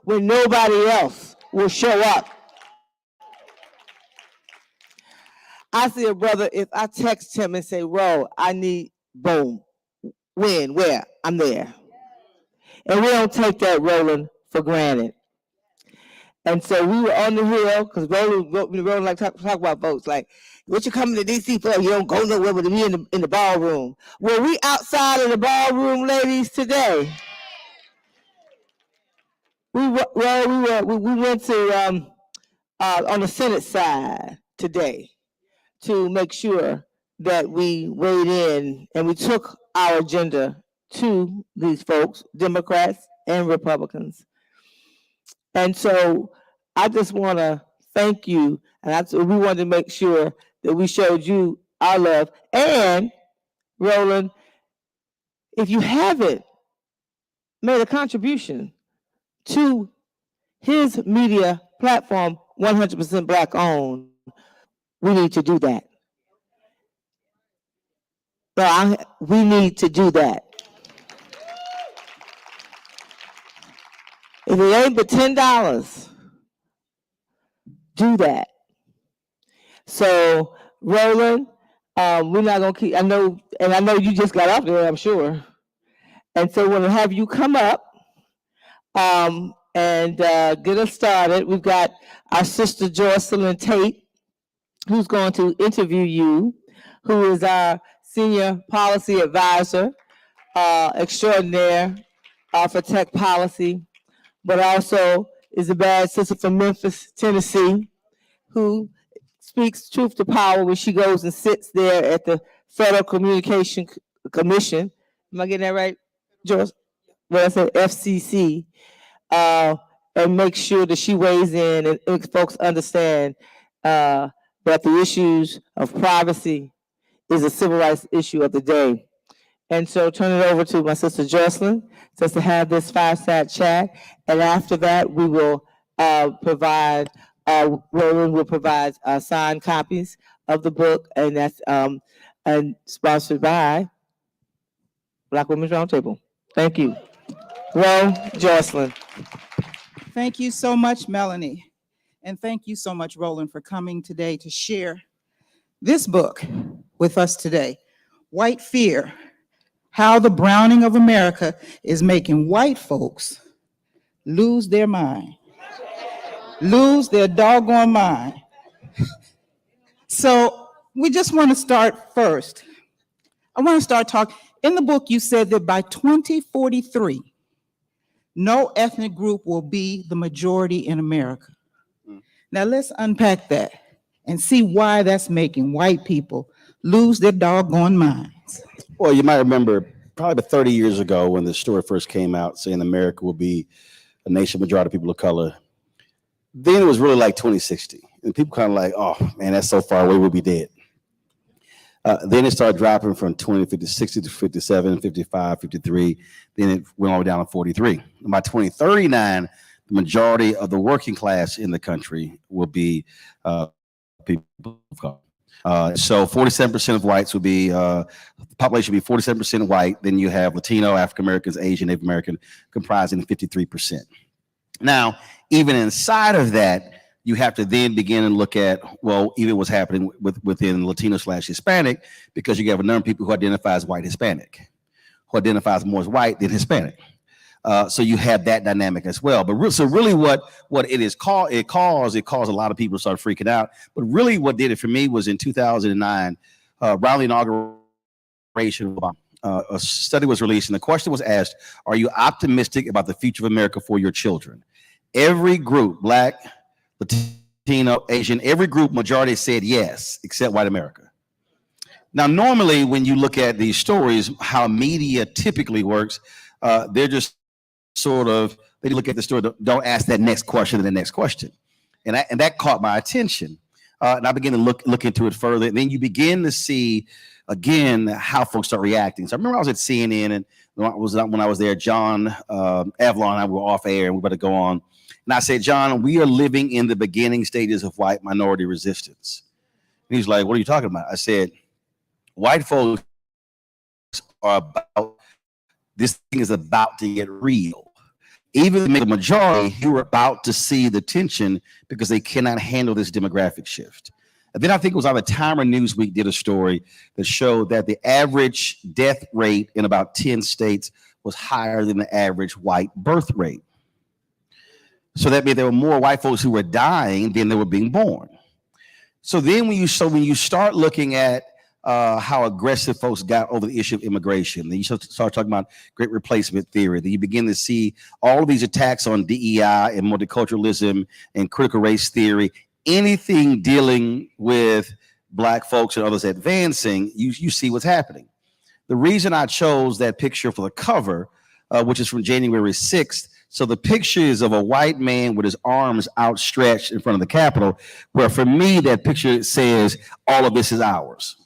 when nobody else will show up. I see a brother, if I text him and say, Ro, I need, boom, when, where, I'm there. And we don't take that, Roland, for granted. And so we were on the hill, because Roland like talk about votes, like, what you coming to D.C. for? You don't go nowhere but to be in the ballroom. Well, we outside of the ballroom, ladies, today. We went to, on the Senate side today to make sure that we weighed in and we took our agenda to these folks, Democrats and Republicans. And so I just want to thank you. And we wanted to make sure that we showed you our love. And Roland, if you haven't made a contribution to his media platform, 100% Black owned, we need to do that. We need to do that. If it ain't but $10, do that. So, Roland, we're not gonna keep. I know you just got off there, I'm sure. And so, we're gonna have you come up and get us started. We've got our sister Jocelyn Tate, who's going to interview you, who is our senior policy advisor extraordinaire for tech policy, but also is a bad sister from Memphis, Tennessee, who speaks truth to power when she goes and sits there at the Federal Communication Commission. Am I getting that right, George? Well, I said FCC, and make sure that she weighs in and makes folks understand that the issues of privacy is a civil rights issue of the day. And so turn it over to my sister Jocelyn just to have this fireside chat. And after that, we will Roland will provide signed copies of the book, and that's and sponsored by Black Women's Roundtable. Thank you. Jocelyn. Thank you so much, Melanie. And thank you so much, Roland, for coming today to share this book with us today, White Fear: How the Browning of America is Making White Folks Lose Their Mind, lose their doggone mind. So we just want to start first. I want to start talking. In the book, you said that by 2043, no ethnic group will be the majority in America. Now let's unpack that and see why that's making white people lose their doggone minds. Well, you might remember probably about 30 years ago when the story first came out saying America will be a nation majority of people of color. Then it was really like 2060. And people kind of like, oh, man, that's so far away, we'll be dead. Then it started dropping from 50, 60 to 57, 55, 53. Then it went all the way down to 43. And by 2039, the majority of the working class in the country will be people of color. So 47% of whites would be, the population would be 47% white. Then you have Latino, African Americans, Asian, Native American comprising 53%. Now, even inside of that, you have to then begin and look at, well, even what's happening within Latino/Hispanic, because you have a number of people who identify as white Hispanic, who identifies more as white than Hispanic. So you have that dynamic as well. But so really what it caused a lot of people to start freaking out. But really what did it for me was in 2009, around the inauguration, a study was released and the question was asked, are you optimistic about the future of America for your children? Every group, Black, Latino, Asian, every group, majority said yes, except white America. Now, normally when you look at these stories, how media typically works, they're just sort of, they look at the story, don't ask that next question and the next question. And that caught my attention. And I began to look into it further. And then you begin to see, again, how folks start reacting. So I remember I was at CNN, and when I was there, John Avalon and I were off air, and we were about to go on. And I said, John, we are living in the beginning stages of white minority resistance. And he's like, what are you talking about? I said, white folks are about, this thing is about to get real. even the majority, you're about to see the tension because they cannot handle this demographic shift. And then I think it was either Time or Newsweek did a story that showed that the average death rate in about 10 states was higher than the average white birth rate. So that meant there were more white folks who were dying than they were being born. So then when you start looking at how aggressive folks got over the issue of immigration, then you start talking about great replacement theory, then you begin to see all of these attacks on DEI and multiculturalism and critical race theory, anything dealing with Black folks and others advancing, you see what's happening. The reason I chose that picture for the cover, which is from January 6th, so the picture is of a white man with his arms outstretched in front of the Capitol, where for me, that picture says, all of this is ours.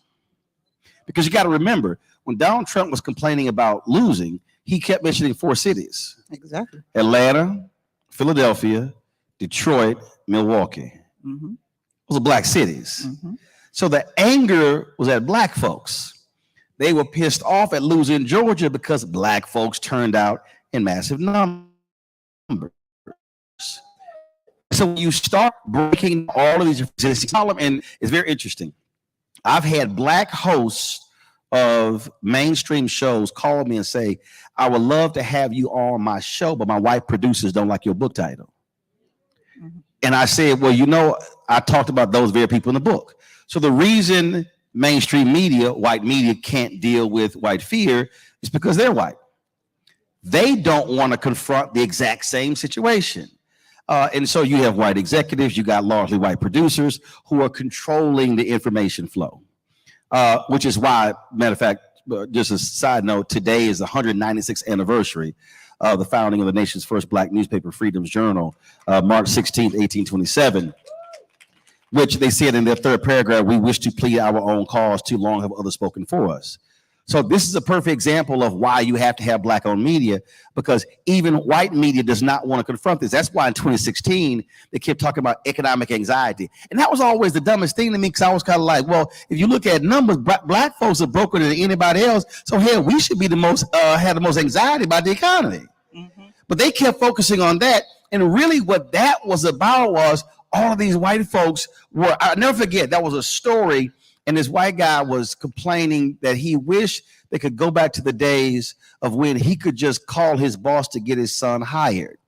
Because you got to remember, when Donald Trump was complaining about losing, he kept mentioning 4 cities. Exactly. Atlanta, Philadelphia, Detroit, Milwaukee. Mm-hmm. Those are Black cities. Mm-hmm. So the anger was at Black folks. They were pissed off at losing Georgia because Black folks turned out in massive numbers. So when you start breaking all of these statistics, and it's very interesting. I've had Black hosts of mainstream shows call me and say, I would love to have you on my show, but my white producers don't like your book title. Mm-hmm. And I said, well, I talked about those very people in the book. So the reason mainstream media, white media, can't deal with white fear is because they're white. They don't want to confront the exact same situation. And so you have white executives, you got largely white producers who are controlling the information flow, which is why, matter of fact, just a side note, today is the 196th anniversary of the founding of the nation's first Black newspaper, Freedom's Journal, March 16th, 1827, which they said in their 3rd paragraph, we wish to plead our own cause, too long have others spoken for us. So this is a perfect example of why you have to have Black-owned media, because even white media does not want to confront this. That's why in 2016, they kept talking about economic anxiety. And that was always the dumbest thing to me, because I was kind of like, well, if you look at numbers, Black folks are broker than anybody else. So hell, we should be have the most anxiety about the economy. Mm-hmm. But they kept focusing on that. And really what that was about was all of these white folks were, I'll never forget, that was a story. And this white guy was complaining that he wished they could go back to the days of when he could just call his boss to get his son hired.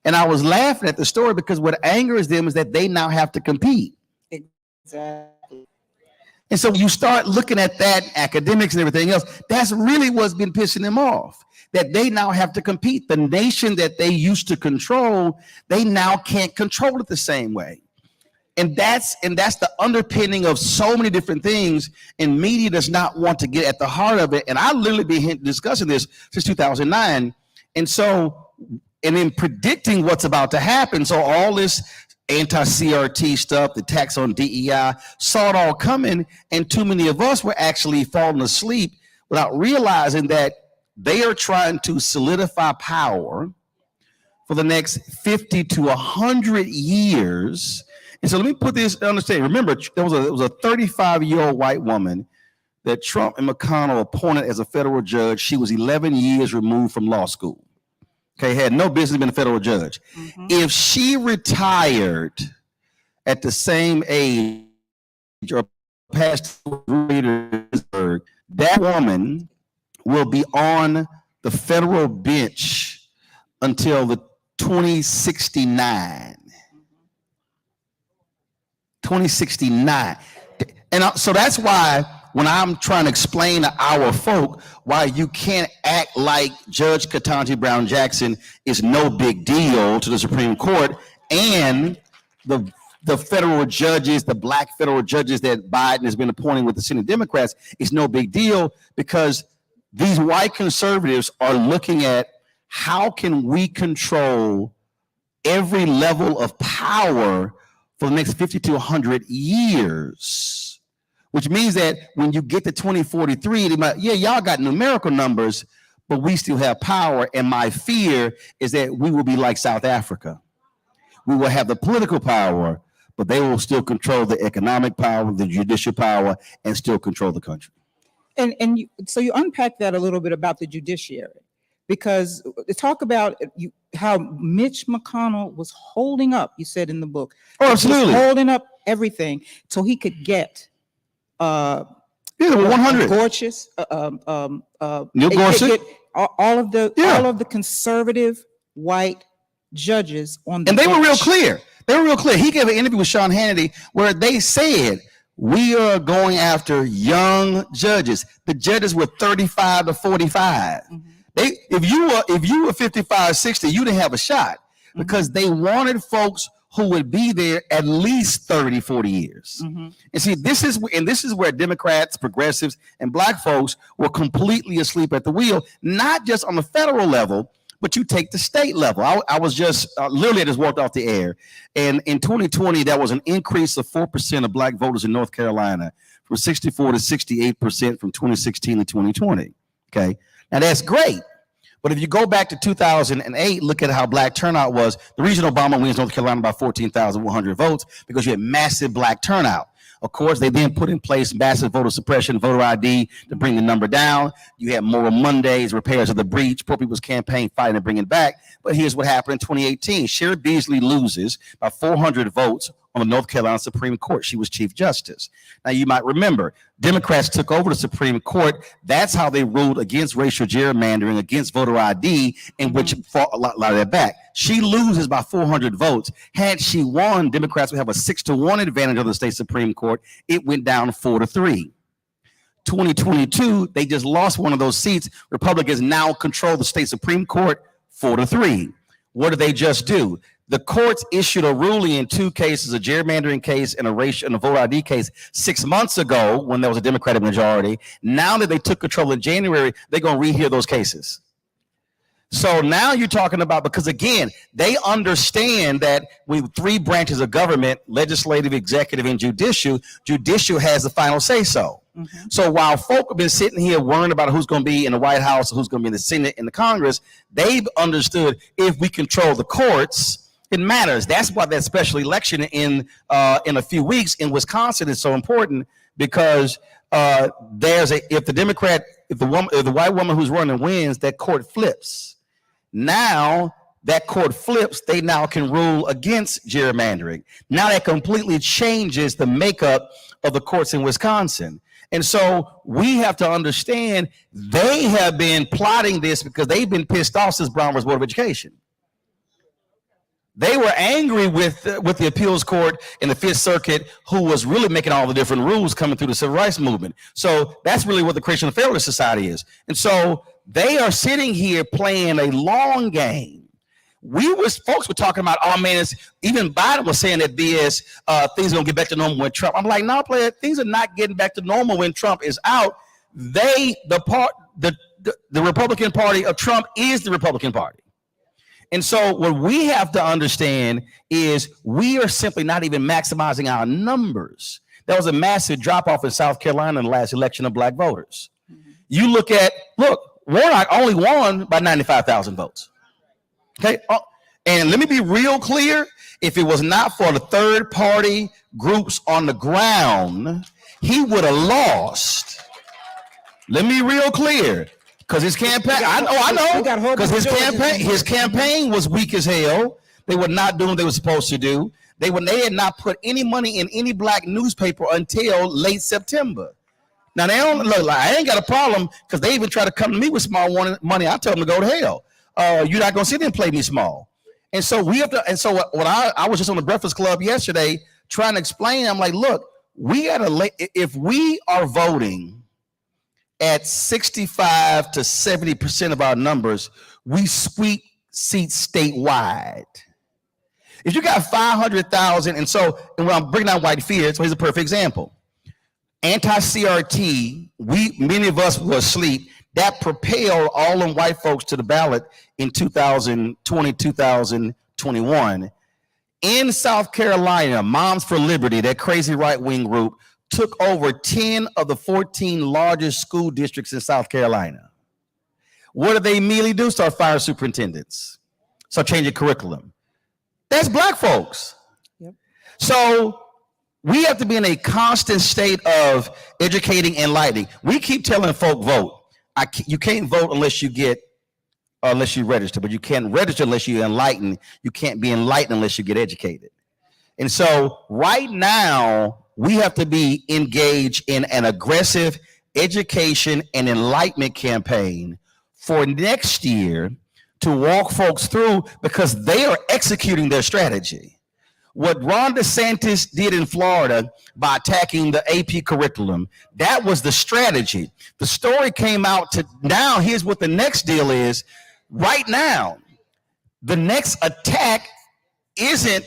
And I was laughing at the story because what angers them is that they now have to compete. Exactly. And so you start looking at that, academics and everything else, that's really what's been pissing them off, that they now have to compete. The nation that they used to control, they now can't control it the same way. And that's the underpinning of so many different things, and media does not want to get at the heart of it. And I literally been discussing this since 2009. And so, and in predicting what's about to happen, so all this anti-CRT stuff, the tax on DEI, saw it all coming, and too many of us were actually falling asleep without realizing that they are trying to solidify power for the next 50 to 100 years. And so let me put this, understand, remember, there was a 35-year-old white woman that Trump and McConnell appointed as a federal judge. She was 11 years removed from law school. Okay, had no business being a federal judge. Mm-hmm. If she retired at the same age or past that woman will be on the federal bench until the 2069. 2069. And so that's why when I'm trying to explain to our folk why you can't act like Judge Ketanji Brown Jackson is no big deal to the Supreme Court, and the federal judges, the Black federal judges that Biden has been appointing with the Senate Democrats is no big deal, because these white conservatives are looking at how can we control every level of power for the next 50 to 100 years, which means that when you get to 2043, they might, yeah, y'all got numerical numbers, but we still have power. And my fear is that we will be like South Africa. We will have the political power, but they will still control the economic power, the judicial power, and still control the country. So you unpack that a little bit about the judiciary. because talk about how Mitch McConnell was holding up, you said in the book. Oh, absolutely. He was holding up everything so he could get 100. Gorsuch, Neil Gorsuch. All of the conservative white judges on the and they bench. were real clear. They were real clear. He gave an interview with Sean Hannity where they said, we are going after young judges. The judges were 35 to 45. Mm-hmm. If you were 55, 60, you didn't have a shot because they wanted folks who would be there at least 30, 40 years. Mm-hmm. And see, this is where Democrats, progressives, and black folks were completely asleep at the wheel, not just on the federal level, but you take the state level. I was just literally I just walked off the air, and in 2020 there was an increase of 4% of black voters in North Carolina, from 64 to 68% from 2016 to 2020. Okay, now that's great, but if you go back to 2008, look at how black turnout was. The reason Obama wins North Carolina by 14,100 votes because you had massive black turnout. Of course, they then put in place massive voter suppression, voter ID to bring the number down. You had Moral Mondays, repairs of the breach, poor people's campaign fighting to bring it back. But here's what happened in 2018. Sheri Beasley loses by 400 votes on the North Carolina Supreme Court. She was Chief Justice. Now, you might remember, Democrats took over the Supreme Court. That's how they ruled against racial gerrymandering, against voter ID, in which fought a lot of that back. She loses by 400 votes. Had she won, Democrats would have a 6-1 advantage over the state Supreme Court. It went down 4-3. 2022, they just lost one of those seats. Republicans now control the state Supreme Court 4-3. What did they just do? The courts issued a ruling in two cases, a gerrymandering case and a voter ID case 6 months ago when there was a Democratic majority. Now that they took control in January, they're going to rehear those cases. So now you're talking about, because again, they understand that with three branches of government, legislative, executive, and judicial has the final say so. Mm-hmm. So while folk have been sitting here worrying about who's going to be in the White House, who's going to be in the Senate and the Congress, they've understood if we control the courts, it matters. That's why that special election in a few weeks in Wisconsin is so important, because if the white woman who's running wins, that court flips. Now that court flips, they now can rule against gerrymandering. Now that completely changes the makeup of the courts in Wisconsin. And so we have to understand they have been plotting this because they've been pissed off since Brown was Board of Education. They were angry with the appeals court in the Fifth Circuit, who was really making all the different rules coming through the civil rights movement. So that's really what the creation of the Federalist Society is. And so they are sitting here playing a long game. Folks were talking about, oh man, even Biden was saying that things are gonna get back to normal when Trump. I'm like, no, player, things are not getting back to normal when Trump is out. The Republican Party of Trump is the Republican Party. And so what we have to understand is we are simply not even maximizing our numbers. There was a massive drop off in South Carolina in the last election of black voters. Mm-hmm. You look, Warnock only won by 95,000 votes. Okay. And let me be real clear. If it was not for the third party groups on the ground, he would have lost. Let me be real clear. Because his campaign, I know, because his campaign was weak as hell. They were not doing what they were supposed to do. They had not put any money in any black newspaper until late September. Now they don't look like I ain't got a problem, because they even try to come to me with small money. I tell them to go to hell. You're not gonna sit there and play me small. And so we have to. And so what I was just on the Breakfast Club yesterday trying to explain. I'm like, look, if we are voting at 65 to 70% of our numbers, we sweep seats statewide. If you got 500,000, and when I'm bringing down white fear, so here's a perfect example. Anti-CRT, many of us were asleep. That propelled all them white folks to the ballot in 2020, 2021. In South Carolina, Moms for Liberty, that crazy right-wing group, took over 10 of the 14 largest school districts in South Carolina. What did they immediately do? Start firing superintendents. Start changing curriculum. That's black folks. Yep. So we have to be in a constant state of educating and enlightening. We keep telling folk vote. You can't vote unless you get unless you register, but you can't register unless you're enlightened. You can't be enlightened unless you get educated. And so right now, we have to be engaged in an aggressive education and enlightenment campaign for next year to walk folks through, because they are executing their strategy. What Ron DeSantis did in Florida by attacking the AP curriculum, that was the strategy. The story came out to now, here's what the next deal is. Right now, the next attack isn't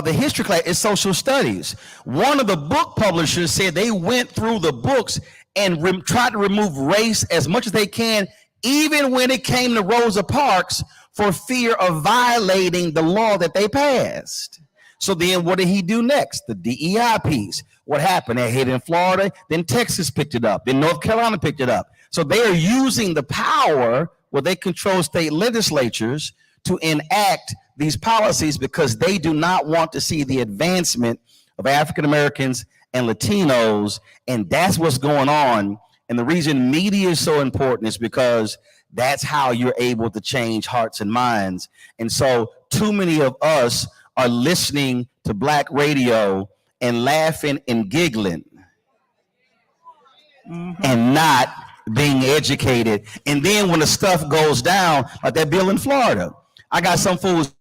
the history class, is social studies. One of the book publishers said they went through the books and tried to remove race as much as they can, even when it came to Rosa Parks, for fear of violating the law that they passed. So then what did he do next? The DEI piece. What happened? They hit in Florida, then Texas picked it up, then North Carolina picked it up. So they are using the power where they control state legislatures to enact these policies, because they do not want to see the advancement of African Americans and Latinos. And that's what's going on. And the reason media is so important is because that's how you're able to change hearts and minds. And so too many of us are listening to Black radio and laughing and giggling and not being educated. And then when the stuff goes down, like that bill in Florida, I got some fools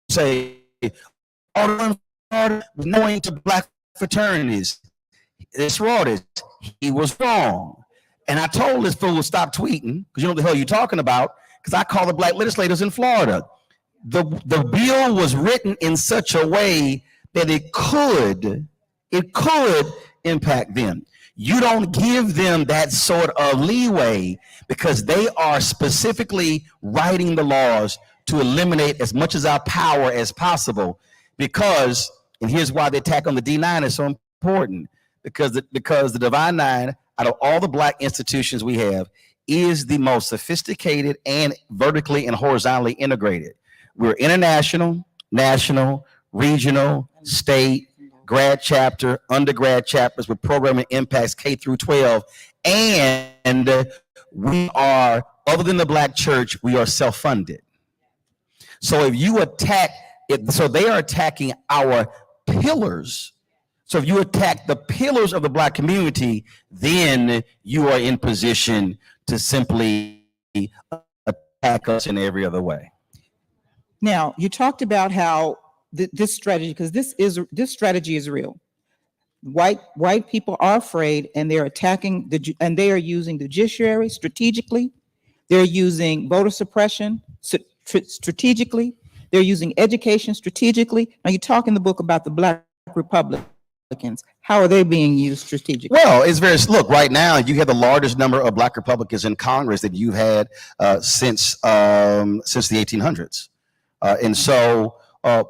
say, oh, knowing to Black fraternities, it's fraud. He was wrong. And I told this fool to stop tweeting, because you know what the hell you're talking about, because I call the Black legislators in Florida. The bill was written in such a way that it could impact them. You don't give them that sort of leeway, because they are specifically writing the laws to eliminate as much of our power as possible. Because, and here's why the attack on the D9 is so important, because the Divine Nine, out of all the Black institutions we have, is the most sophisticated and vertically and horizontally integrated. We're international, national, regional, state, grad chapter, undergrad chapters with programming impacts K through 12. And we are, other than the Black church, we are self-funded. So if you attack it, so they are attacking our pillars. So if you attack the pillars of the Black community, then you are in position to simply attack us in every other way. Now, you talked about how this strategy, because this strategy is real. White people are afraid, and they're attacking and they are using the judiciary strategically. They're using voter suppression strategically. They're using education strategically. Now, you talk in the book about the Black Republicans. How are they being used strategically? Well, it's very, look, right now you have the largest number of Black Republicans in Congress that you've had since the 1800s. And so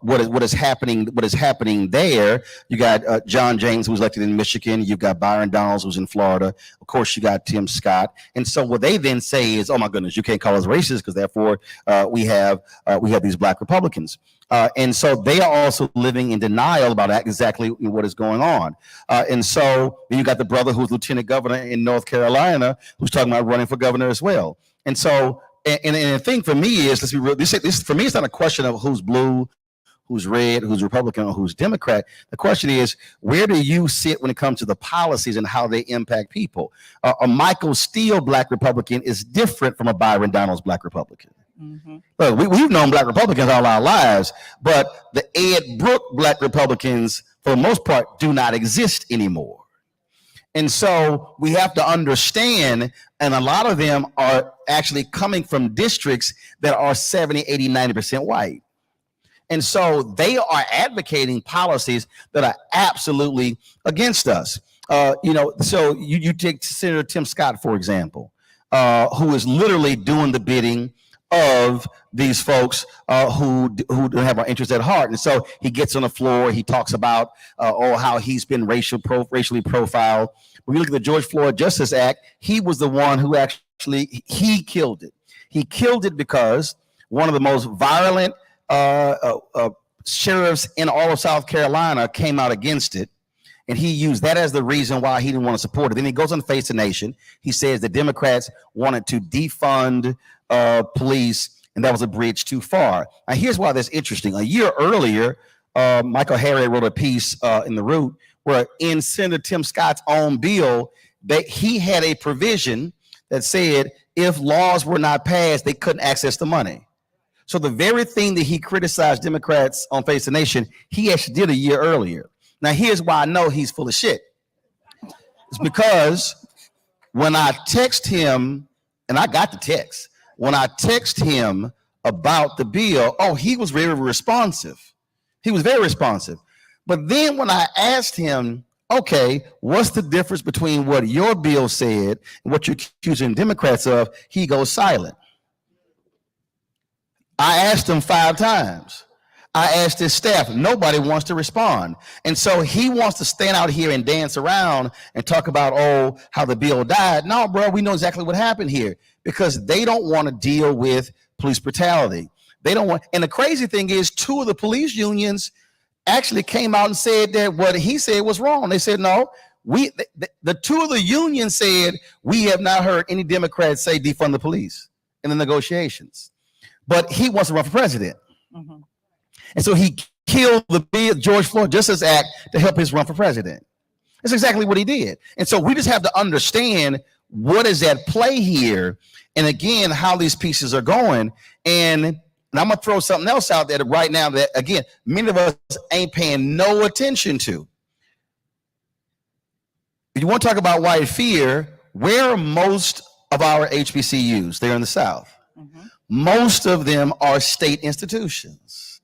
what is happening there, you got John James, who was elected in Michigan. You've got Byron Donalds, who's in Florida. Of course, you got Tim Scott. And so what they then say is, oh my goodness, you can't call us racist, because therefore we have these Black Republicans. And so they are also living in denial about exactly what is going on. And so then you got the brother who's lieutenant governor in North Carolina, who's talking about running for governor as well. And so, and the thing for me is, let's be real, this for me, it's not a question of who's blue, who's red, who's Republican, or who's Democrat. The question is, where do you sit when it comes to the policies and how they impact people? A Michael Steele Black Republican is different from a Byron Donalds Black Republican. Mm-hmm. Look, we've known Black Republicans all our lives, but the Ed Brooke Black Republicans, for the most part, do not exist anymore. And so we have to understand, and a lot of them are actually coming from districts that are 70, 80, 90% white. And so they are advocating policies that are absolutely against us. So you take Senator Tim Scott, for example, who is literally doing the bidding of these folks who have our interests at heart. And so he gets on the floor, he talks about how he's been racially profiled. When you look at the George Floyd Justice Act, he was the one who actually, he killed it. He killed it because one of the most violent sheriffs in all of South Carolina came out against it. And he used that as the reason why he didn't want to support it. Then he goes on Face the Nation. He says the Democrats wanted to defund police, and that was a bridge too far. Now, here's why that's interesting. A year earlier, Michael Harriot wrote a piece in The Root where in Senator Tim Scott's own bill, that he had a provision that said if laws were not passed, they couldn't access the money. So the very thing that he criticized Democrats on Face the Nation, he actually did a year earlier. Now, here's why I know he's full of shit. It's because when I text him, and I got the text, when I text him about the bill, oh, he was very responsive. He was very responsive. But then when I asked him, okay, what's the difference between what your bill said and what you're accusing Democrats of, he goes silent. I asked him 5 times. I asked his staff. Nobody wants to respond. And so he wants to stand out here and dance around and talk about, oh, how the bill died. No, bro, we know exactly what happened here because they don't want to deal with police brutality. They don't want, and the crazy thing is 2 of the police unions actually came out and said that what he said was wrong. They said, no, the 2 of the unions said, we have not heard any Democrats say defund the police in the negotiations. But he wants to run for president. Mm-hmm. And so he killed the George Floyd Justice Act to help his run for president. That's exactly what he did. And so we just have to understand what is at play here. And again, how these pieces are going. And I'm going to throw something else out there right now that, again, many of us ain't paying no attention to. If you want to talk about white fear, where are most of our HBCUs? They're in the South. Mm-hmm. Most of them are state institutions.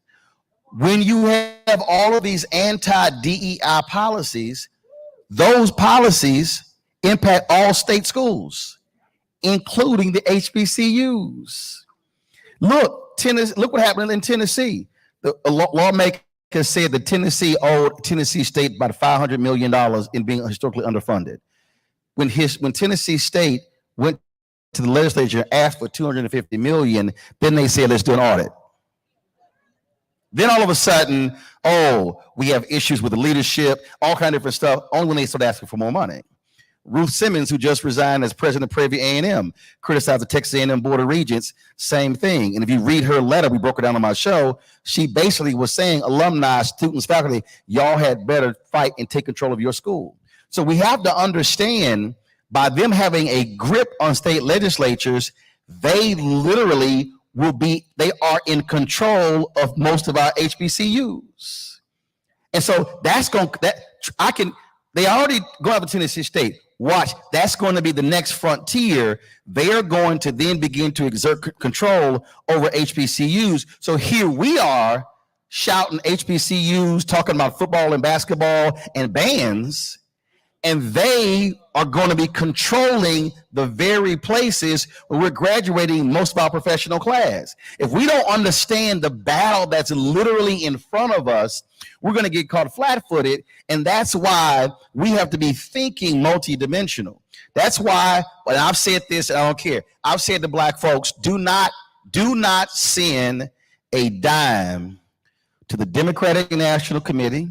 When you have all of these anti-DEI policies, those policies impact all state schools, including the HBCUs. Look what happened in Tennessee. The lawmakers said that Tennessee owed Tennessee State about $500 million in being historically underfunded. When Tennessee State went to the legislature and asked for $250 million, then they said, let's do an audit. Then all of a sudden, oh, we have issues with the leadership, all kind of different stuff, only when they start asking for more money. Ruth Simmons, who just resigned as president of Prairie A&M, criticized the Texas A&M Board of Regents, same thing. And if you read her letter, we broke it down on my show, she basically was saying, alumni, students, faculty, y'all had better fight and take control of your school. So we have to understand, by them having a grip on state legislatures, they literally they are in control of most of our HBCUs. And so they already go out to Tennessee State. Watch, that's going to be the next frontier. They are going to then begin to exert control over HBCUs. So here we are shouting HBCUs, talking about football and basketball and bands, and they are going to be controlling the very places where we're graduating most of our professional class. If we don't understand the battle that's literally in front of us, we're going to get caught flat-footed, and that's why we have to be thinking multidimensional. That's why, and I've said this, and I don't care, I've said to black folks, do not send a dime to the Democratic National Committee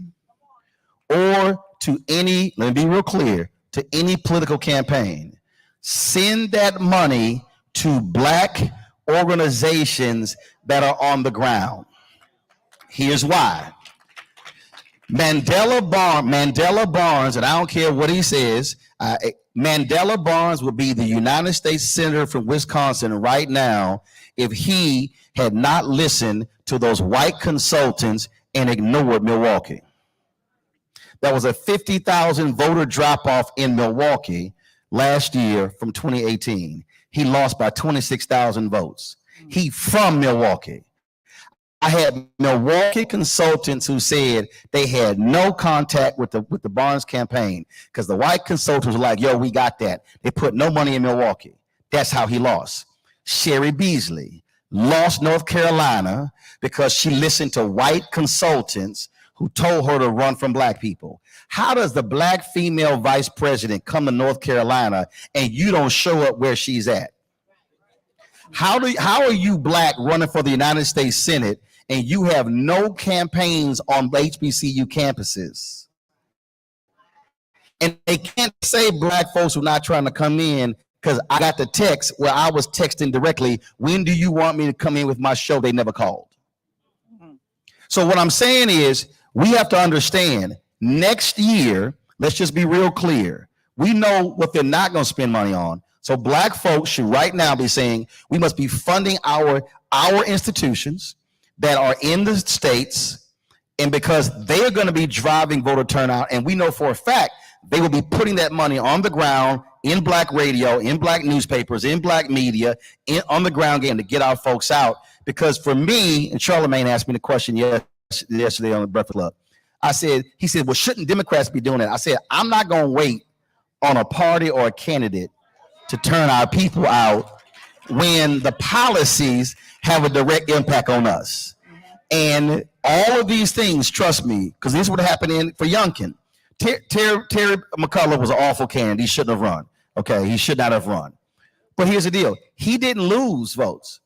or to any, let me be real clear, to any political campaign. Send that money to black organizations that are on the ground. Here's why. Mandela Barnes, and I don't care what he says, Mandela Barnes would be the United States Senator from Wisconsin right now if he had not listened to those white consultants and ignored Milwaukee. There was a 50,000 voter drop-off in Milwaukee last year from 2018. He lost by 26,000 votes. He from Milwaukee. I had Milwaukee consultants who said they had no contact with the Barnes campaign because the white consultants were like, yo, we got that. They put no money in Milwaukee. That's how he lost. Sherry Beasley lost North Carolina because she listened to white consultants who told her to run from black people. How does the black female vice president come to North Carolina and you don't show up where she's at? How are you black running for the United States Senate and you have no campaigns on HBCU campuses? And they can't say black folks were not trying to come in because I got the text where I was texting directly, when do you want me to come in with my show? They never called. So what I'm saying is we have to understand next year, let's just be real clear. We know what they're not going to spend money on. So black folks should right now be saying we must be funding our institutions that are in the states, and because they are going to be driving voter turnout, and we know for a fact they will be putting that money on the ground in black radio, in black newspapers, in black media, on the ground game to get our folks out. Because for me, and Charlemagne asked me the question yesterday on the Breakfast Club, he said, well, shouldn't Democrats be doing that? I said, I'm not going to wait on a party or a candidate to turn our people out when the policies have a direct impact on us. And all of these things, trust me, because this is what happened for Youngkin. Terry McCullough was an awful candidate. He shouldn't have run. Okay, he should not have run. But here's the deal. He didn't lose votes.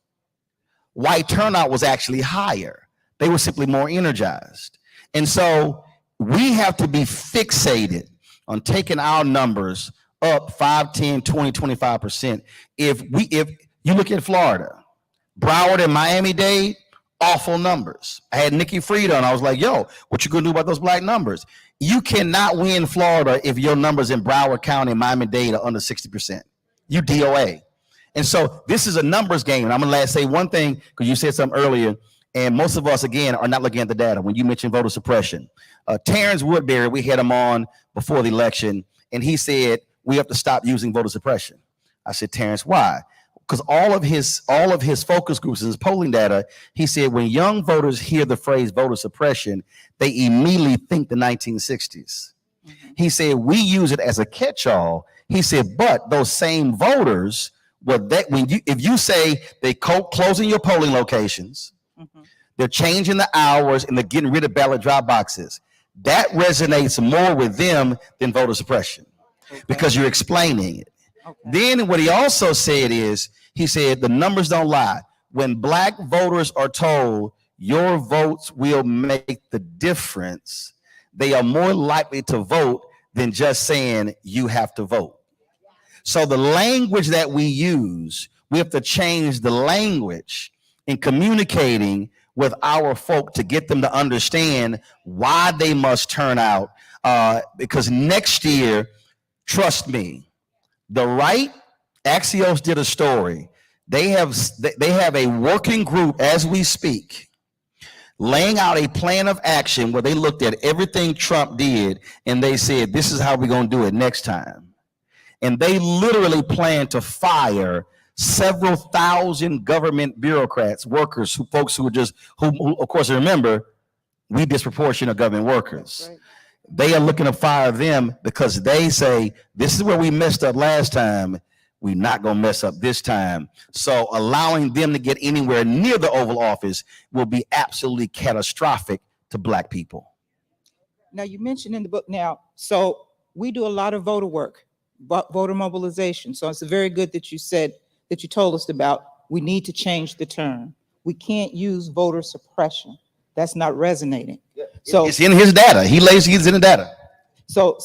White turnout was actually higher. They were simply more energized. And so we have to be fixated on taking our numbers up 5, 10, 20, 25%. If you look at Florida, Broward and Miami-Dade, awful numbers. I had Nikki Fried on. I was like, yo, what you gonna do about those black numbers? You cannot win Florida if your numbers in Broward County and Miami-Dade are under 60%. You DOA. And so this is a numbers game. And I'm gonna say one thing, because you said something earlier, and most of us, again, are not looking at the data. When you mentioned voter suppression, Terrence Woodbury, we had him on before the election, and he said, we have to stop using voter suppression. I said, Terrence, why? Because all of his focus groups and his polling data, he said, when young voters hear the phrase voter suppression, they immediately think the 1960s. Mm-hmm. He said, we use it as a catch-all. He said, but those same voters, if you say they closing your polling locations, mm-hmm. they're changing the hours and they're getting rid of ballot drop boxes, that resonates more with them than voter suppression, okay, because you're explaining it. Okay. Then what he also said is, he said, the numbers don't lie. When black voters are told your votes will make the difference, they are more likely to vote than just saying you have to vote. So the language that we use, we have to change the language in communicating with our folk to get them to understand why they must turn out. Because next year, trust me, the right, Axios did a story. They have a working group as we speak, laying out a plan of action where they looked at everything Trump did and they said, this is how we're going to do it next time. And they literally plan to fire several thousand government bureaucrats, workers, folks who of course, remember, we disproportionate government workers. Right. They are looking to fire them because they say, this is where we messed up last time. We're not going to mess up this time. So allowing them to get anywhere near the Oval Office will be absolutely catastrophic to black people. Now, you mentioned in the book now, so we do a lot of voter work, voter mobilization. So it's very good that you said, that you told us about, we need to change the term. We can't use voter suppression. That's not resonating. So it's in his data. He's in the data. So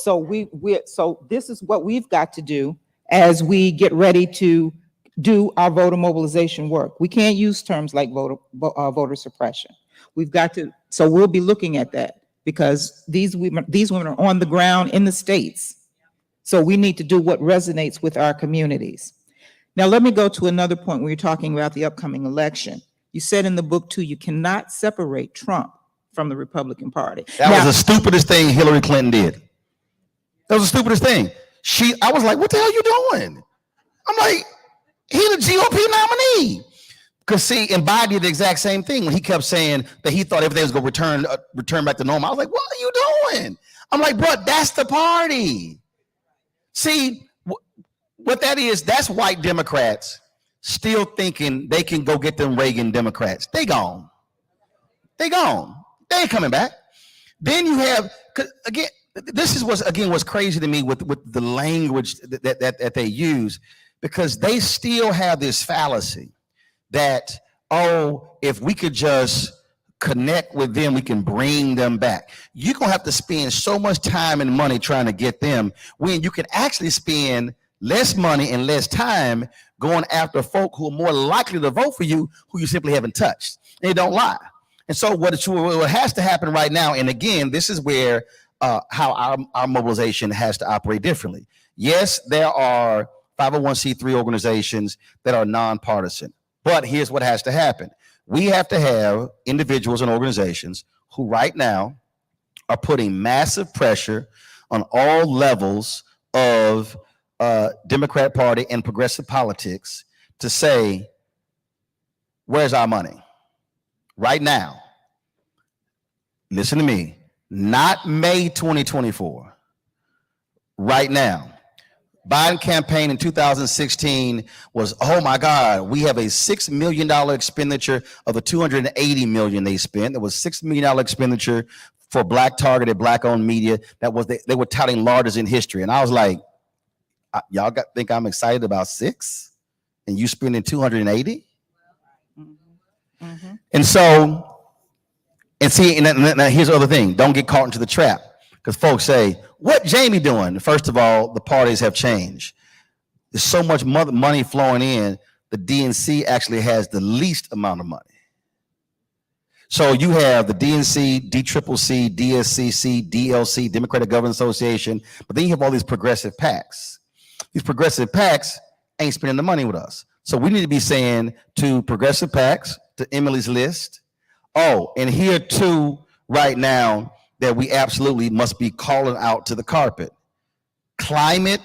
this is what we've got to do as we get ready to do our voter mobilization work. We can't use terms like voter suppression. We've got to, so we'll be looking at that because these women are on the ground in the states. So we need to do what resonates with our communities. Now, let me go to another point where you're talking about the upcoming election. You said in the book too, you cannot separate Trump from the Republican Party. That was the stupidest thing Hillary Clinton did. That was the stupidest thing. I was like, what the hell are you doing? I'm like, he's the GOP nominee. Because see, and Biden did the exact same thing when he kept saying that he thought everything was going to return back to normal. I was like, what are you doing? I'm like, bro, that's the party. See, what that is, that's white Democrats still thinking they can go get them Reagan Democrats. They gone. They ain't coming back. Then you have, again, this is what's crazy to me with the language that they use, because they still have this fallacy that, oh, if we could just connect with them, we can bring them back. You're going to have to spend so much time and money trying to get them when you can actually spend less money and less time going after folk who are more likely to vote for you, who you simply haven't touched. They don't lie. And so what has to happen right now, and again, this is where how our mobilization has to operate differently. Yes, there are 501c3 organizations that are nonpartisan, but here's what has to happen. We have to have individuals and organizations who right now are putting massive pressure on all levels of Democrat Party and progressive politics to say, where's our money? Right now, listen to me, not May 2024, right now. Biden campaign in 2016 was, oh my God, we have a $6 million expenditure of the $280 million they spent. There was $6 million expenditure for Black targeted, Black owned media. That was, they were touting largest in history. And I was like, y'all think I'm excited about 6 and you spending 280? Mm-hmm. And so, and see, and here's the other thing, don't get caught into the trap. Because folks say, what Jamie doing? First of all, the parties have changed. There's so much money flowing in, the DNC actually has the least amount of money. So you have the DNC, DCCC, DSCC, DLC, Democratic Government Association, but then you have all these progressive PACs. These progressive PACs ain't spending the money with us. So we need to be saying to progressive PACs, to Emily's list, oh, and here too, right now, that we absolutely must be calling out to the carpet. Climate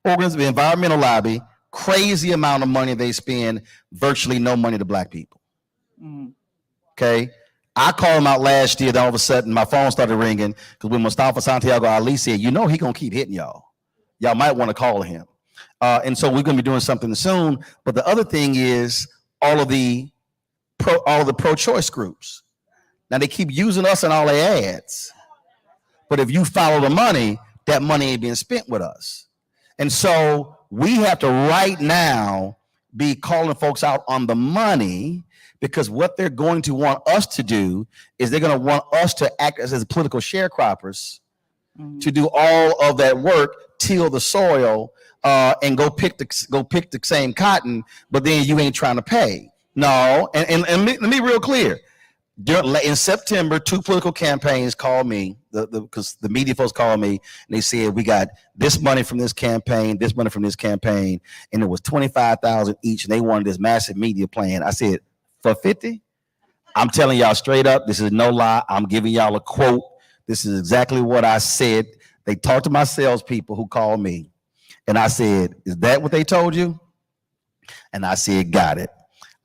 organization, environmental lobby, crazy amount of money they spend, virtually no money to Black people. Okay, I called them out last year, then all of a sudden my phone started ringing because when Mustafa Santiago Ali said, you know he gonna keep hitting y'all. Y'all might want to call him. And so we're gonna be doing something soon. But the other thing is all of the pro-choice groups. Now they keep using us in all their ads. But if you follow the money, that money ain't being spent with us. And so we have to right now be calling folks out on the money, because what they're going to want us to do is they're going to want us to act as political sharecroppers to do all of that work, till the soil, and go pick the same cotton, but then you ain't trying to pay. No, and let me be real clear. In September, 2 political campaigns called me, because the media folks called me, and they said, we got this money from this campaign, this money from this campaign, and it was $25,000 each, and they wanted this massive media plan. I said, for 50? I'm telling y'all straight up, this is no lie. I'm giving y'all a quote. This is exactly what I said. They talked to my salespeople who called me, and I said, is that what they told you? And I said, got it.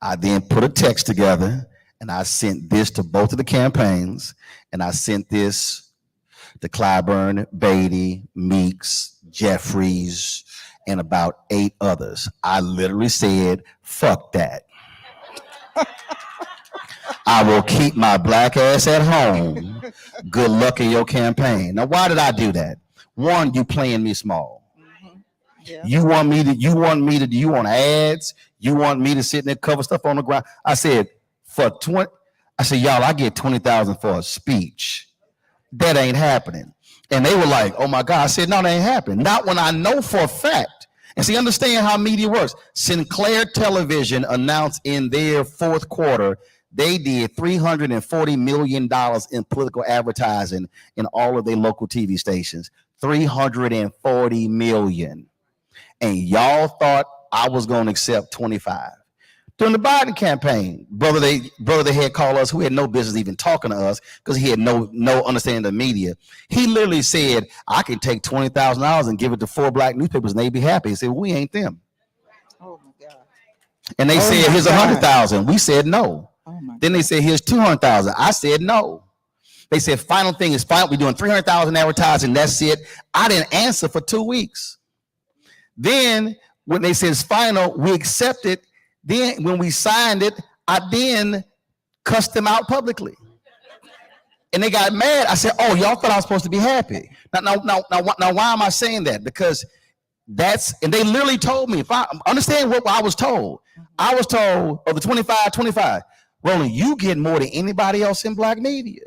I then put a text together, and I sent this to both of the campaigns, and I sent this to Clyburn, Beatty, Meeks, Jeffries, and about 8 others. I literally said, fuck that. I will keep my Black ass at home. Good luck in your campaign. Now, why did I do that? One, you playing me small. Yeah. You want ads? You want me to sit there and cover stuff on the ground? I said, I said, y'all, I get 20,000 for a speech. That ain't happening. And they were like, oh my God. I said, no, that ain't happening. Not when I know for a fact. And see, understand how media works. Sinclair Television announced in their 4th quarter, they did $340 million in political advertising in all of their local TV stations. $340 million. And y'all thought I was going to accept 25. During the Biden campaign, brother they had called us, who had no business even talking to us because he had no understanding of media. He literally said, I can take $20,000 and give it to 4 Black newspapers and they'd be happy. He said, we ain't them. Oh my God. And they said, here's 100,000. We said no. Then they said, here's 200,000. I said no. They said, final thing is fine. We're doing 300,000 advertising. That's it. I didn't answer for 2 weeks. Then when they said it's final, we accepted. Then when we signed it, I then cussed them out publicly. And they got mad. I said, oh, y'all thought I was supposed to be happy. Now, why am I saying that? Because and they literally told me, if I understand what I was told. I was told of the 25, Roland, you get more than anybody else in black media.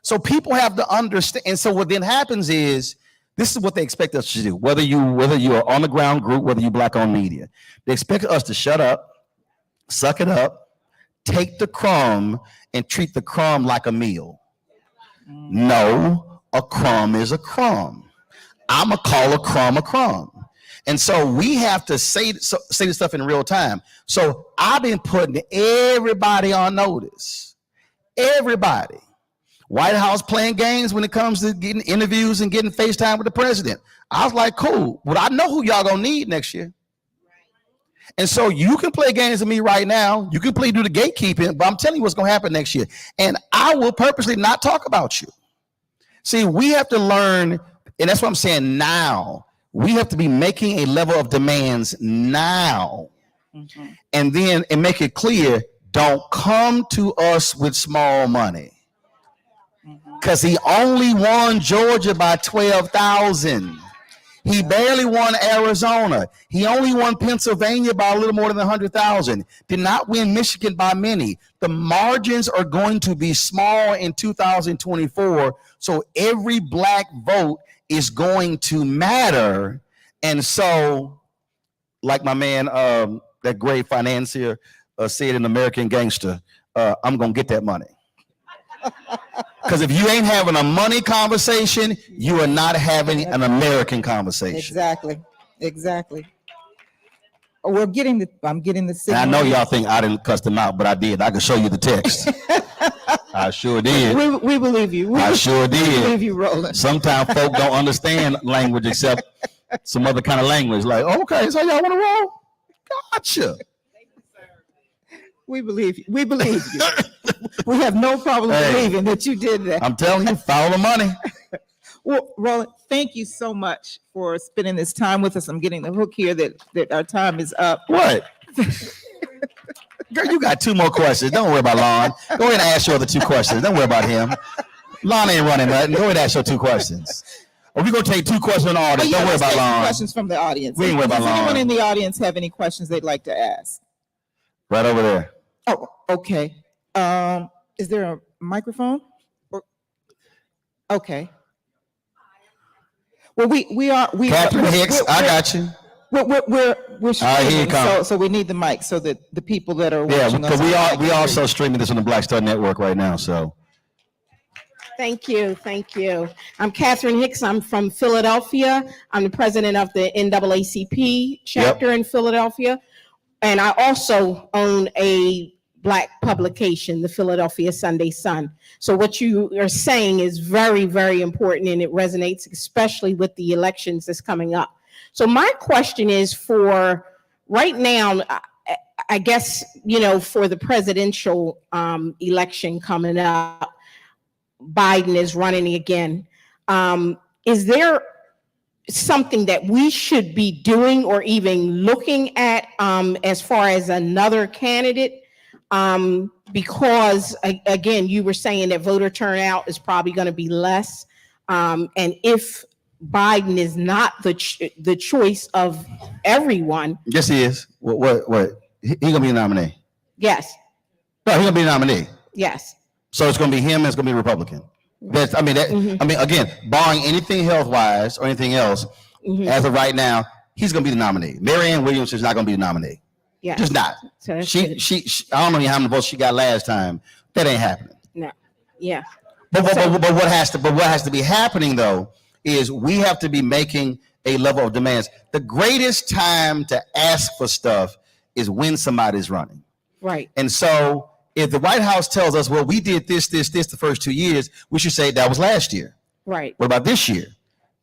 So people have to understand. And so what then happens is, this is what they expect us to do. Whether you're on the ground group, whether you're black on media, they expect us to shut up, suck it up, take the crumb, and treat the crumb like a meal. No, a crumb is a crumb. I'ma call a crumb a crumb. And so we have to say this stuff in real time. So I've been putting everybody on notice. Everybody. White House playing games when it comes to getting interviews and getting FaceTime with the president. I was like, cool. Well, I know who y'all gonna need next year. And so you can play games with me right now. You can do the gatekeeping, but I'm telling you what's gonna happen next year. And I will purposely not talk about you. See, we have to learn, and that's what I'm saying now. We have to be making a level of demands now. And make it clear, don't come to us with small money. Because he only won Georgia by 12,000. He barely won Arizona. He only won Pennsylvania by a little more than 100,000. Did not win Michigan by many. The margins are going to be small in 2024. So every black vote is going to matter. And so, like my man, that great financier said in American Gangster, I'm going to get that money. Because if you ain't having a money conversation, you are not having an American conversation. Exactly. I'm getting the signal. And I know y'all think I didn't cuss them out, but I did. I can show you the text. I sure did. We believe you. I sure did. We believe you, Roland. Sometimes folk don't understand language except some other kind of language. Like, okay, so y'all want to roll? Gotcha. We believe you. We believe you. We have no problem believing that you did that. I'm telling you, follow the money. Well, Roland, thank you so much for spending this time with us. I'm getting the hook here that our time is up. What? Girl, you got two more questions. Don't worry about Lon. Go ahead and ask your other two questions. Don't worry about him. Lon ain't running nothing. Go ahead and ask your two questions. Or we're going to take two questions from the audience. Don't worry about Lon. Questions from the audience. We ain't worry about Does Lon. anyone in the audience have any questions they'd like to ask? Right over there. Oh, okay. Is there a microphone? Okay. Well, we Catherine Hicks, I got you. We're streaming, come. so we need the mic so that the people that are Yeah, watching because us we also streaming this on the Black Star Network right now. So Thank you. I'm Catherine Hicks. I'm from Philadelphia. I'm the president of the NAACP chapter in Philadelphia. And I also own a Black publication, the Philadelphia Sunday Sun. So what you are saying is very, very important, and it resonates, especially with the elections that's coming up. So my question is, for right now, I guess, for the presidential election coming up, Biden is running again. Is there something that we should be doing or even looking at as far as another candidate? Because again, you were saying that voter turnout is probably going to be less. And if Biden is not the choice of everyone. Yes, he is. What? He gonna be a nominee. Yes. No, he gonna be a nominee. Yes. So it's gonna be him and it's gonna be Republican. Again, barring anything health-wise or anything else, as of right now, he's gonna be the nominee. Marianne Williams is not gonna be the nominee. Yeah. Just not. So she I don't know how many votes she got last time. That ain't happening. No. Yeah. But what has to be happening though is we have to be making a level of demands. The greatest time to ask for stuff is when somebody's running. Right. And so if the White House tells us, well, we did this the first 2 years, we should say that was last year. Right. What about this year?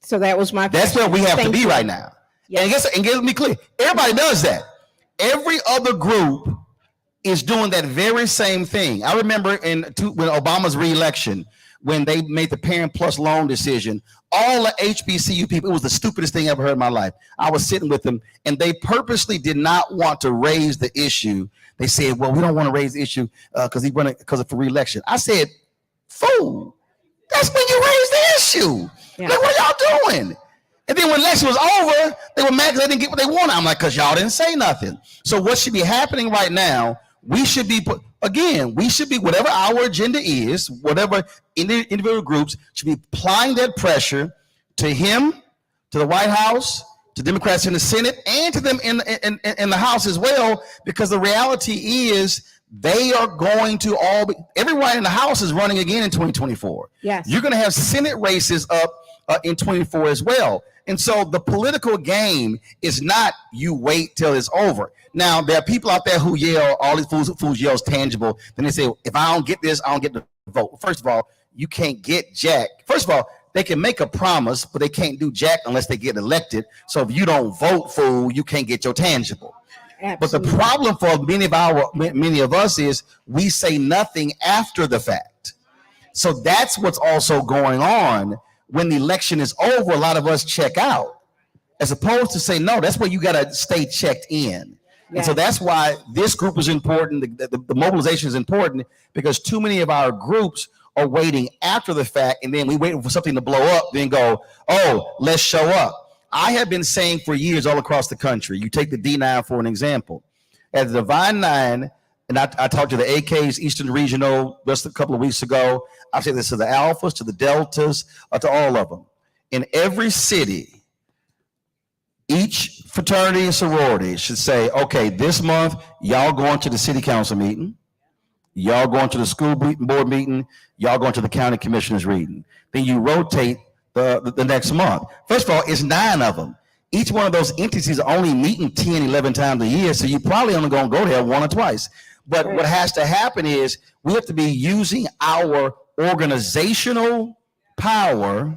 So that was my That's question. where we have to be you. right now. Yes. And get me clear, everybody does that. Every other group is doing that very same thing. I remember when Obama's re-election, when they made the Parent Plus loan decision, all the HBCU people, it was the stupidest thing I ever heard in my life. I was sitting with them, and they purposely did not want to raise the issue. They said, well, we don't want to raise the issue because he's running because of re-election. I said, fool, that's when you raise the issue. Yeah. Like, what are y'all doing? And then when election was over, they were mad because they didn't get what they wanted. I'm like, because y'all didn't say nothing. So what should be happening right now, we should be whatever our agenda is, whatever individual groups should be applying that pressure to him, to the White House, to Democrats in the Senate, and to them in the House as well, because the reality is they are going to everyone in the House is running again in 2024. Yes. You're going to have Senate races up in 24 as well. And so the political game is not you wait till it's over. Now, there are people out there who yell, all these fools yells tangible. Then they say, if I don't get this, I don't get the vote. First of all, you can't get jack. First of all, they can make a promise, but they can't do jack unless they get elected. So if you don't vote, fool, you can't get your tangible. Absolutely. But the problem for many of us is we say nothing after the fact. So that's what's also going on. When the election is over, a lot of us check out, as opposed to say, no, that's where you got to stay checked in. Yes. And so that's why this group is important. The mobilization is important, because too many of our groups are waiting after the fact, and then we waiting for something to blow up, then go, oh, let's show up. I have been saying for years all across the country, you take the D9 for an example. At the Divine Nine, and I talked to the AKs, Eastern Regional, just a couple of weeks ago. I've said this to the Alphas, to the Deltas, to all of them. In every city, each fraternity and sorority should say, okay, this month, y'all going to the city council meeting, y'all going to the school board meeting, y'all going to the county commissioners meeting. Then you rotate the next month. First of all, it's 9 of them. Each one of those entities are only meeting 10, 11 times a year, so you probably only going to go there 1 or twice. But what has to happen is we have to be using our organizational power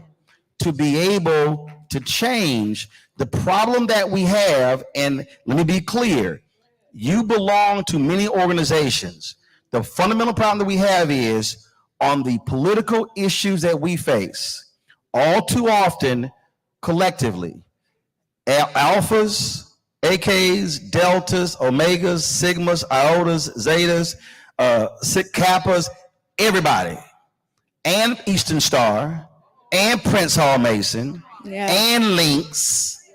to be able to change the problem that we have. And let me be clear, you belong to many organizations. The fundamental problem that we have is on the political issues that we face, all too often collectively, Alphas, AKs, Deltas, Omegas, Sigmas, Iotas, Zetas, Kappas, everybody, and Eastern Star, and Prince Hall Mason, and Links,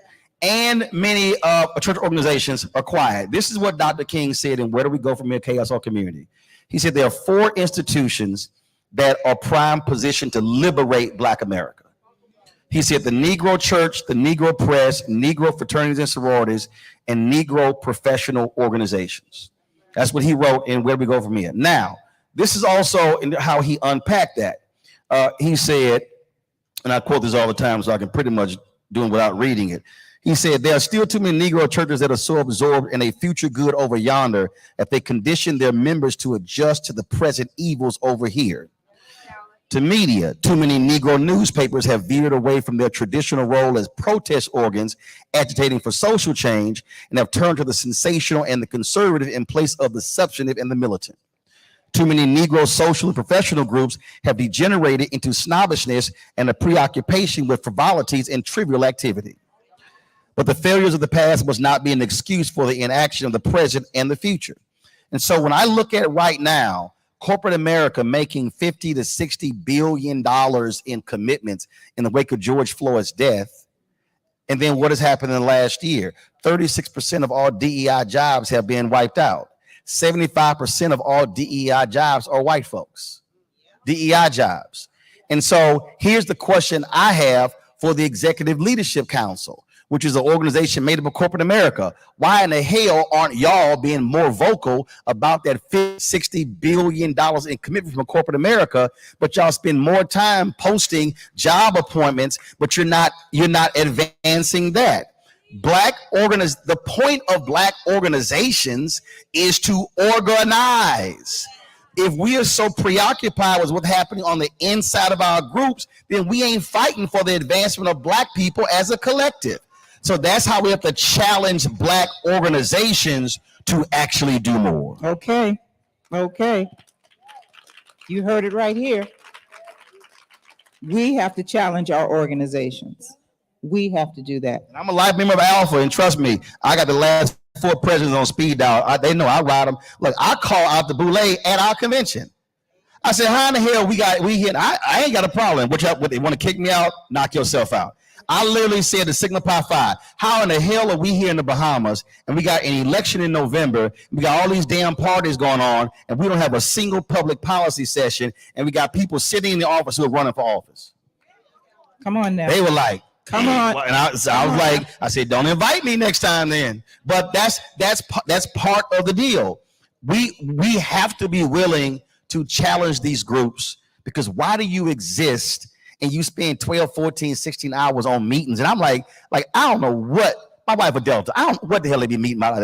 and many church organizations are quiet. This is what Dr. King said in Where Do We Go From Here, Chaos or Community? He said there are 4 institutions that are prime positioned to liberate Black America. He said the Negro Church, the Negro Press, Negro fraternities and sororities, and Negro professional organizations. That's what he wrote in Where We Go From Here. Now, this is also in how he unpacked that. He said, and I quote this all the time, so I can pretty much do it without reading it. He said, there are still too many Negro churches that are so absorbed in a future good over yonder that they condition their members to adjust to the present evils over here. To media, too many Negro newspapers have veered away from their traditional role as protest organs, agitating for social change, and have turned to the sensational and the conservative in place of the substantive and the militant. Too many Negro social and professional groups have degenerated into snobbishness and a preoccupation with frivolities and trivial activity. But the failures of the past must not be an excuse for the inaction of the present and the future. And so when I look at right now, corporate America making $50 to $60 billion in commitments in the wake of George Floyd's death. And then what has happened in the last year? 36% of all DEI jobs have been wiped out. 75% of all DEI jobs are white folks. DEI jobs. And so here's the question I have for the Executive Leadership Council, which is an organization made up of corporate America. Why in the hell aren't y'all being more vocal about that $60 billion in commitment from corporate America, but y'all spend more time posting job appointments, but you're not advancing that? The point of Black organizations is to organize. If we are so preoccupied with what's happening on the inside of our groups, then we ain't fighting for the advancement of Black people as a collective. So that's how we have to challenge Black organizations to actually do more. Okay. You heard it right here. We have to challenge our organizations. We have to do that. I'm a life member of Alpha, and trust me, I got the last 4 presidents on speed dial. They know I ride them. Look, I call out the boule at our convention. I said, how in the hell we here? I ain't got a problem. They want to kick me out? Knock yourself out. I literally said to Sigma Pi Phi, how in the hell are we here in the Bahamas and we got an election in November, we got all these damn parties going on, and we don't have a single public policy session, and we got people sitting in the office who are running for office. Come on now. They were like, Come on. and I was like, I said, don't invite me next time then. But that's part of the deal. We have to be willing to challenge these groups, because why do you exist and you spend 12, 14, 16 hours on meetings? And I'm like, I don't know what, my wife a Delta, I don't know what the hell they be meeting about.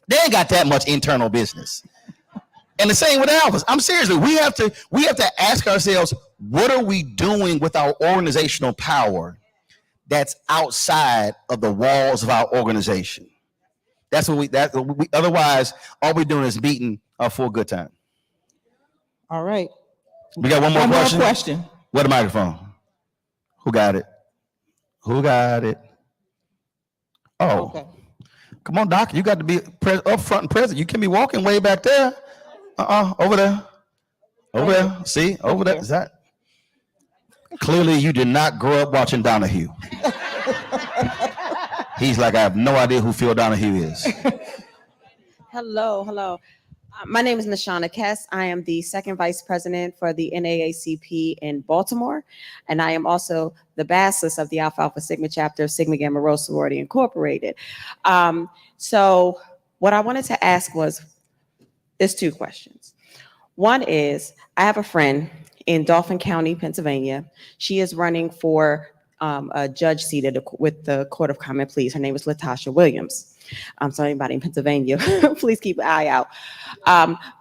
They ain't got that much internal business. And the same with Alphas. I'm seriously, we have to ask ourselves, what are we doing with our organizational power that's outside of the walls of our organization? That's what we otherwise, all we're doing is meeting for a good time. All right. We got one more question. What a microphone. Who got it? Who got it? Oh, Okay. Come on, Doc. You got to be up front and present. You can be walking way back there. Over there. Over there. See? Over there. Is that? Clearly, you did not grow up watching Donahue. He's like, I have no idea who Phil Donahue is. Hello. My name is Nashana Kess. I am the second vice president for the NAACP in Baltimore, and I am also the bassist of the Alpha Alpha Sigma chapter of Sigma Gamma Rho Sorority Incorporated. So what I wanted to ask is two questions. One is, I have a friend in Dauphin County, Pennsylvania. She is running for a judge seat with the Court of Common Pleas. Her name is Latasha Williams. So anybody in Pennsylvania, please keep an eye out.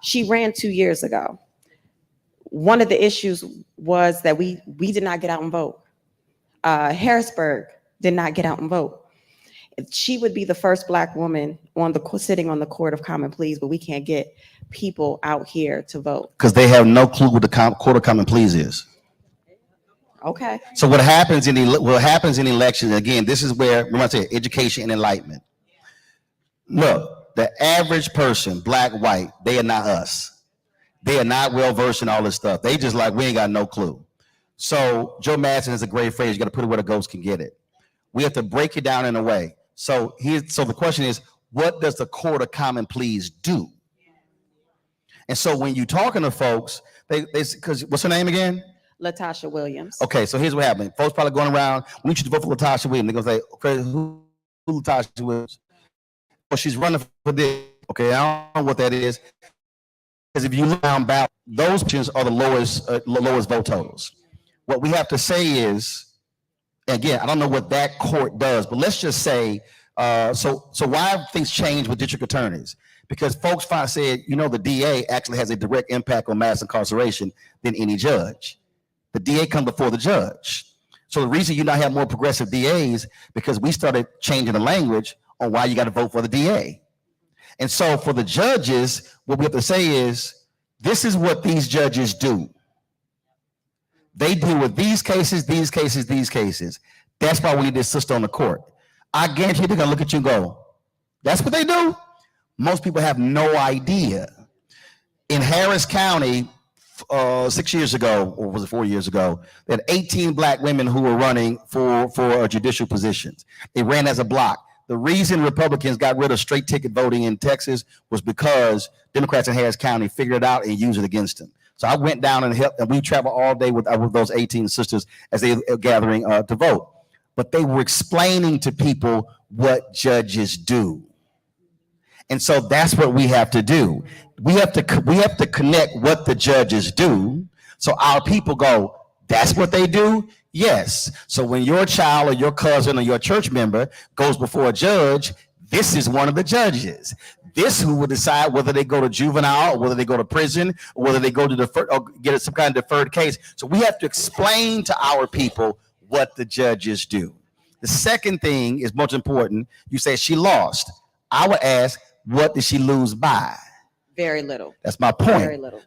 She ran 2 years ago. One of the issues was that we did not get out and vote. Harrisburg did not get out and vote. She would be the first Black woman sitting on the Court of Common Pleas, but we can't get people out here to vote. Because they have no clue what the Court of Common Pleas is. Okay. So what happens in elections, again, this is where, remember I said, education and enlightenment. Look, the average person, Black, white, they are not us. They are not well versed in all this stuff. They just like, we ain't got no clue. So Joe Madison has a great phrase, you got to put it where the ghost can get it. We have to break it down in a way. So the question is, what does the Court of Common Pleas do? And so when you're talking to folks, because what's her name again? Latasha Williams. Okay, so here's what happened. Folks probably going around, we need you to vote for Latasha Williams. They're going to say, okay, who Latasha Williams? Well, she's running for this. Okay, I don't know what that is. Because if you look down ballot, those positions are the lowest vote totals. What we have to say is, again, I don't know what that court does, but let's just say, so why have things changed with district attorneys? Because folks said, the DA actually has a direct impact on mass incarceration than any judge. The DA comes before the judge. So the reason you not have more progressive DAs, because we started changing the language on why you got to vote for the DA. And so for the judges, what we have to say is, this is what these judges do. They deal with these cases, these cases, these cases. That's why we need this sister on the court. I guarantee they're gonna look at you and go, that's what they do? Most people have no idea. In Harris County, 6 years ago, or was it 4 years ago, they had 18 Black women who were running for judicial positions. They ran as a block. The reason Republicans got rid of straight ticket voting in Texas was because Democrats in Harris County figured it out and used it against them. So I went down and helped, and we traveled all day with those 18 sisters as they were gathering to vote. But they were explaining to people what judges do. And so that's what we have to do. We have to connect what the judges do. So our people go, that's what they do? Yes. So when your child or your cousin or your church member goes before a judge, this is one of the judges. This who will decide whether they go to juvenile, or whether they go to prison, or whether they go to defer or get some kind of deferred case. So we have to explain to our people what the judges do. The second thing is most important. You say she lost. I would ask, what did she lose by? Very little. That's my point. Very little.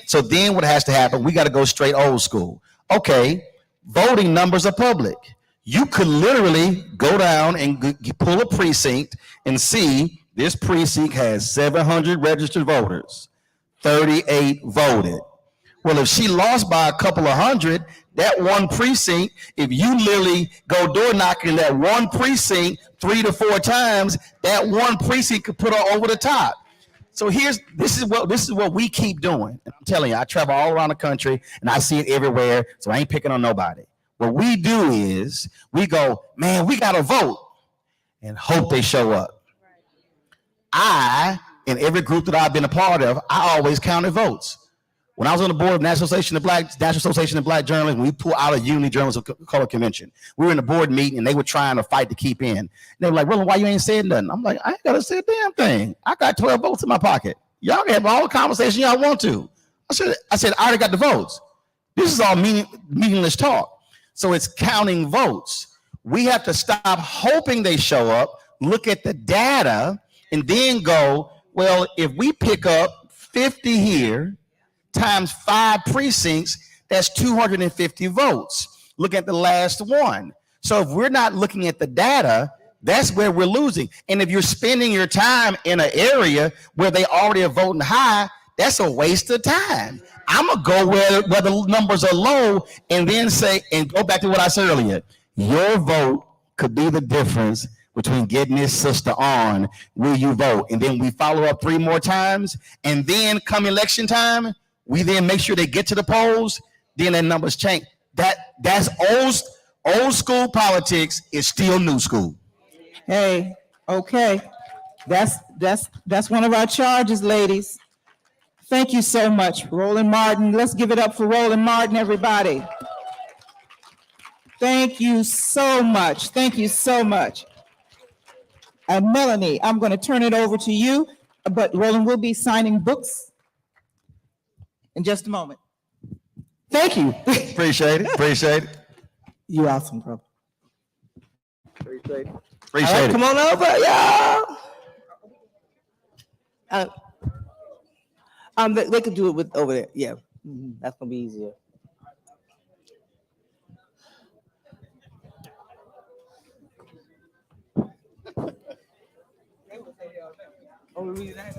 So then what has to happen? We got to go straight old school. Okay, voting numbers are public. You could literally go down and pull a precinct and see this precinct has 700 registered voters, 38 voted. Well, if she lost by a couple of hundred, That one precinct, if you literally go door knocking in that one precinct 3 to 4 times, that one precinct could put her over the top. So this is what we keep doing. And I'm telling you, I travel all around the country and I see it everywhere. So I ain't picking on nobody. What we do is we go, man, we got to vote and hope they show up. In every group that I've been a part of, I always counted votes. When I was on the board of National Association of Black Journalists, when we pulled out of Unity Journalists of Color Convention, we were in the board meeting and they were trying to fight to keep in. And they were like, Roland, why you ain't said nothing? I'm like, I ain't got to say a damn thing. I got 12 votes in my pocket. Y'all can have all the conversation y'all want to. I said, I already got the votes. This is all meaningless talk. So it's counting votes. We have to stop hoping they show up, look at the data, and then go, well, if we pick up 50 here times 5 precincts, that's 250 votes. Look at the last one. So if we're not looking at the data, that's where we're losing. And if you're spending your time in an area where they already are voting high, that's a waste of time. I'm gonna go where the numbers are low and then say, and go back to what I said earlier, your vote could be the difference between getting this sister on, will you vote? And then we follow up 3 more times. And then come election time, we then make sure they get to the polls, then their numbers change. That's old school politics is still new school. Hey, okay. That's one of our charges, ladies. Thank you so much, Roland Martin. Let's give it up for Roland Martin, everybody. Thank you so much. Thank you so much. And Melanie, I'm going to turn it over to you, but Roland will be signing books in just a moment. Thank you. Appreciate it. You awesome, bro. Appreciate Right, it. come on over, y'all. They could do it with over there. Yeah, that's gonna be easier. Oh, we read that?